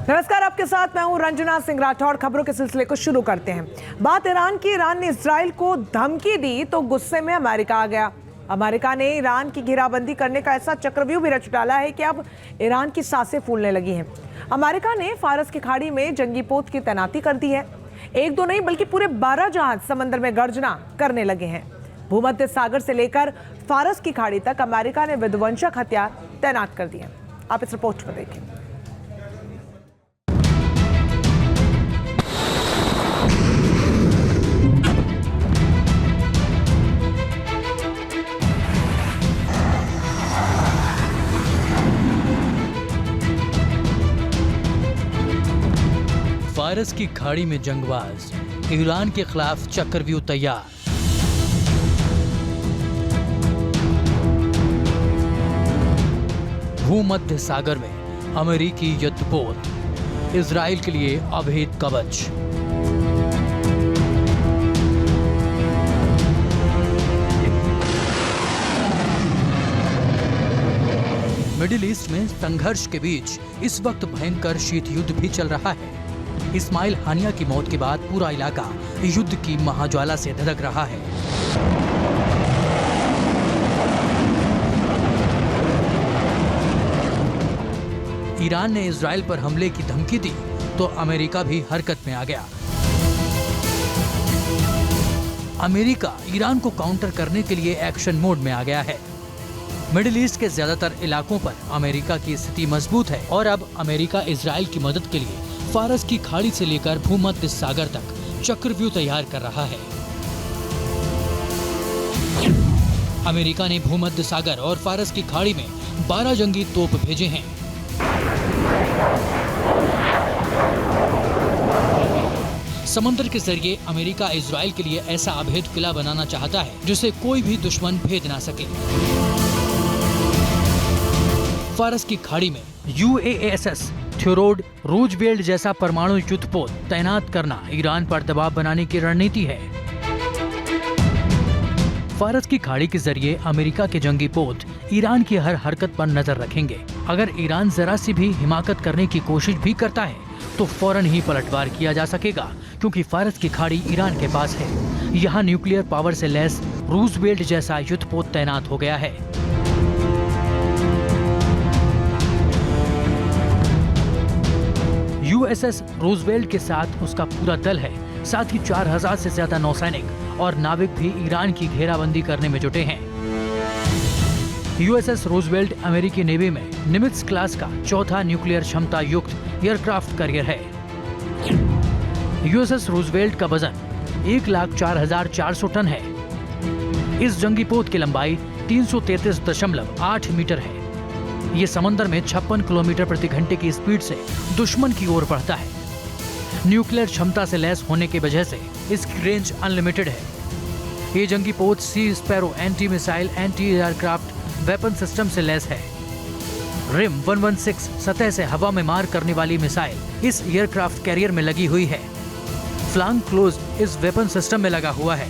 नमस्कार, आपके साथ मैं हूं रंजना सिंह राठौड़। खबरों के सिलसिले को शुरू करते हैं। बात ईरान की। ईरान ने इजराइल को धमकी दी तो गुस्से में अमेरिका आ गया। अमेरिका ने ईरान की घेराबंदी करने का ऐसा चक्रव्यूह भी रच डाला है कि अब ईरान की सांसें फूलने लगी हैं। अमेरिका ने फारस की खाड़ी में जंगी पोत की तैनाती कर दी है। एक दो नहीं बल्कि पूरे 12 जहाज समंदर में गर्जना करने लगे हैं। भूमध्य सागर से लेकर फारस की खाड़ी तक अमेरिका ने विध्वंसक हथियार तैनात कर दिए। आप इस रिपोर्ट को देखें। फारस की खाड़ी में जंगबाज, ईरान के खिलाफ चक्रव्यूह तैयार। भूमध्य सागर में अमेरिकी युद्धपोत, इजराइल के लिए अभेद कवच। मिडिल ईस्ट में संघर्ष के बीच इस वक्त भयंकर शीत युद्ध भी चल रहा है। इस्माइल हानिया की मौत के बाद पूरा इलाका युद्ध की महाज्वाला से धधक रहा है। ईरान ने इजराइल पर हमले की धमकी दी तो अमेरिका भी हरकत में आ गया। अमेरिका ईरान को काउंटर करने के लिए एक्शन मोड में आ गया है। मिडिल ईस्ट के ज्यादातर इलाकों पर अमेरिका की स्थिति मजबूत है और अब अमेरिका इजराइल की मदद के लिए फारस की खाड़ी से लेकर भूमध्य सागर तक चक्रव्यूह तैयार कर रहा है। अमेरिका ने भूमध्य सागर और फारस की खाड़ी में 12 जंगी तोप भेजे हैं। समंदर के जरिए अमेरिका इजराइल के लिए ऐसा अभेद किला बनाना चाहता है जिसे कोई भी दुश्मन भेद ना सके। फारस की खाड़ी में UASS थ्योडोर रूजवेल्ट जैसा परमाणु युद्धपोत तैनात करना ईरान पर दबाव बनाने की रणनीति है। फारस की खाड़ी के जरिए अमेरिका के जंगी पोत ईरान की हर हरकत पर नजर रखेंगे। अगर ईरान जरा सी भी हिमाकत करने की कोशिश भी करता है तो फौरन ही पलटवार किया जा सकेगा, क्योंकि फारस की खाड़ी ईरान के पास है। यहाँ न्यूक्लियर पावर से लैस रूजवेल्ट जैसा युद्धपोत तैनात हो गया है। USS रूजवेल्ट के साथ उसका पूरा दल है। साथ ही 4000 से ज्यादा नौसैनिक और नाविक भी ईरान की घेराबंदी करने में जुटे हैं। USS रूजवेल्ट अमेरिकी नेवी में निमित्ज क्लास का चौथा न्यूक्लियर क्षमता युक्त एयरक्राफ्ट कैरियर है। USS रूजवेल्ट का वजन 1,04,400 टन है। इस जंगी पोत की लंबाई 333.8 मीटर है। ये समंदर में 56 किलोमीटर प्रति घंटे की स्पीड से दुश्मन की ओर बढ़ता है। न्यूक्लियर क्षमता से लैस होने की वजह से इसकी रेंज अनलिमिटेड है। ये जंगी पोत Sea Sparrow anti missile anti aircraft weapon system से लैस है। रिम 116 सतह से हवा में मार करने वाली मिसाइल इस एयरक्राफ्ट कैरियर में लगी हुई है। फ्लांक क्लोज इस वेपन सिस्टम में लगा हुआ है।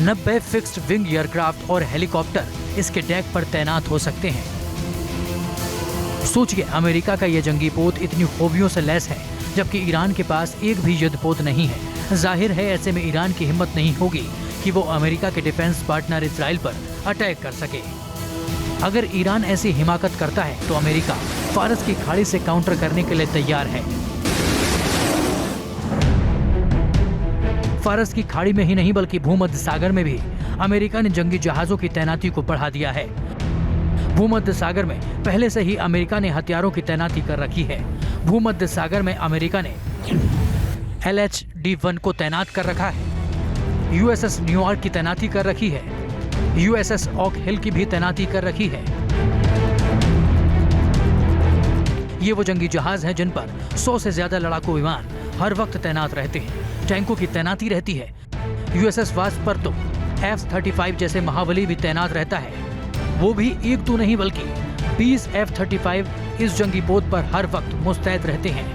90 फिक्स्ड विंग एयरक्राफ्ट और हेलीकॉप्टर इसके डेक पर तैनात हो सकते हैं। सोचिए, अमेरिका का यह जंगी पोत इतनी खूबियों से लैस है, जबकि ईरान के पास एक भी युद्धपोत नहीं है। जाहिर है ऐसे में ईरान की हिम्मत नहीं होगी कि वो अमेरिका के डिफेंस पार्टनर इजराइल पर अटैक कर सके। अगर ईरान ऐसी हिमाकत करता है तो अमेरिका फारस की खाड़ी से काउंटर करने के लिए तैयार है। फारस की खाड़ी में ही नहीं बल्कि भूमध्य सागर में भी अमेरिका ने जंगी जहाजों की तैनाती को बढ़ा दिया है। भूमध्य सागर में पहले से ही अमेरिका ने हथियारों की तैनाती कर रखी है। भूमध्य सागर में अमेरिका ने LHD-1 को तैनात कर रखा है। USS न्यूयॉर्क की तैनाती कर रखी है। USS ऑक हिल की भी तैनाती कर रखी है। ये वो जंगी जहाज हैं जिन पर 100 से ज्यादा लड़ाकू विमान हर वक्त तैनात रहते हैं। टैंकों की तैनाती रहती है। USS वास्प पर तो F-35 जैसे महाबली भी तैनात रहता है। वो भी एक तो नहीं बल्कि 20 F-35 इस जंगी पोत पर हर वक्त मुस्तैद रहते हैं।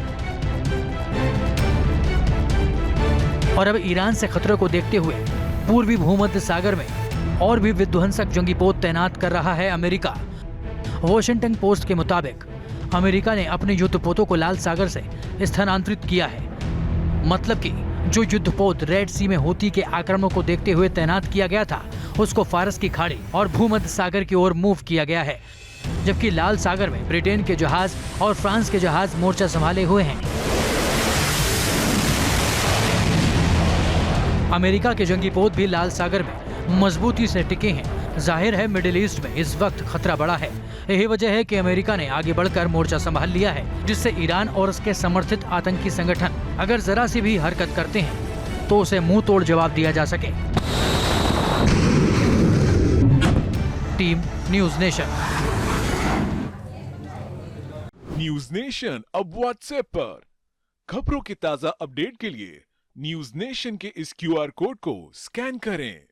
और अब ईरान से खतरे को देखते हुए पूर्वी भूमध्य सागर में और भी विध्वंसक जंगी पोत तैनात कर रहा है अमेरिका। वॉशिंगटन पोस्ट के मुताबिक अमेरिका ने अपने युद्धपोतों को लाल सागर से स्थानांतरित किया है। मतलब कि जो युद्धपोत रेड सी में हूती के आक्रमणों को देखते हुए तैनात किया गया था, उसको फारस की खाड़ी और भूमध्य सागर की ओर मूव किया गया है, जबकि लाल सागर में ब्रिटेन के जहाज और फ्रांस के जहाज मोर्चा संभाले हुए हैं। अमेरिका के जंगी पोत भी लाल सागर में मजबूती से टिके हैं। जाहिर है मिडिल ईस्ट में इस वक्त खतरा बढ़ा है। यही वजह है कि अमेरिका ने आगे बढ़कर मोर्चा संभाल लिया है, जिससे ईरान और उसके समर्थित आतंकी संगठन अगर जरा सी भी हरकत करते हैं तो उसे मुंह तोड़ जवाब दिया जा सके। Team news nation. News nation अब व्हाट्सएप पर खबरों की ताजा अपडेट के लिए न्यूज नेशन के इस QR कोड को स्कैन करें।